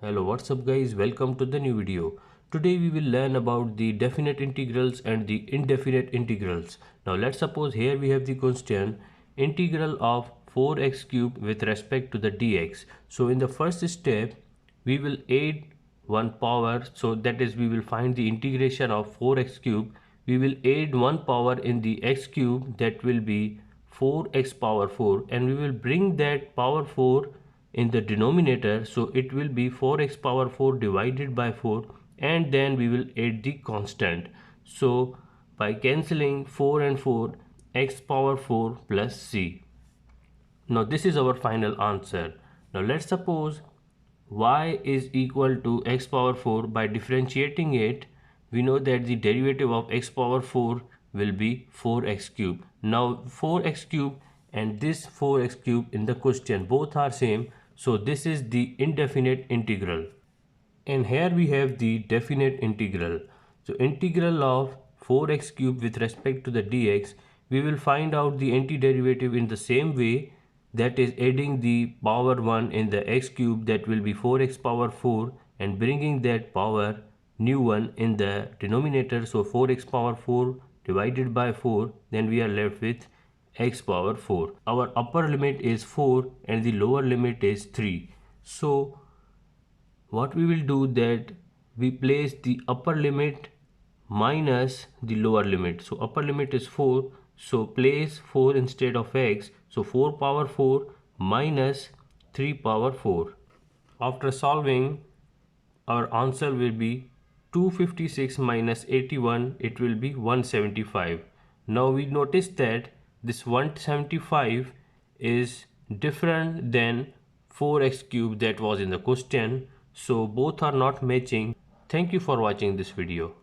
Hello, what's up guys? Welcome to the new video. Today we will learn about the definite integrals and the indefinite integrals. Now let's suppose here we have the constant integral of 4x cubed with respect to the dx. So in the first step we will add one power, so that is we will find the integration of 4x cubed. We will add one power in the x cube, that will be 4x power 4, and we will bring that power 4 in the denominator, so it will be 4x power 4 divided by 4, and then we will add the constant. So by cancelling 4 and 4, x power 4 plus c. Now this is our final answer. Now let's suppose y is equal to x power 4. By differentiating it, we know that the derivative of x power 4 will be 4x cube. Now 4x cube and this 4x cube in the question both are same, so this is the indefinite integral. And here we have the definite integral. So integral of 4x cube with respect to the dx, we will find out the antiderivative in the same way, that is adding the power 1 in the x cube, that will be 4x power 4, and bringing that power new one in the denominator, so 4x power 4 divided by 4, then we are left with x power 4. Our upper limit is 4 and the lower limit is 3. So what we will do, that we place the upper limit minus the lower limit. So upper limit is 4, so place 4 instead of x, so 4 power 4 minus 3 power 4. After solving, our answer will be 256 minus 81, it will be 175. Now we notice that this 175 is different than 4x cube that was in the question, so both are not matching. Thank you for watching this video.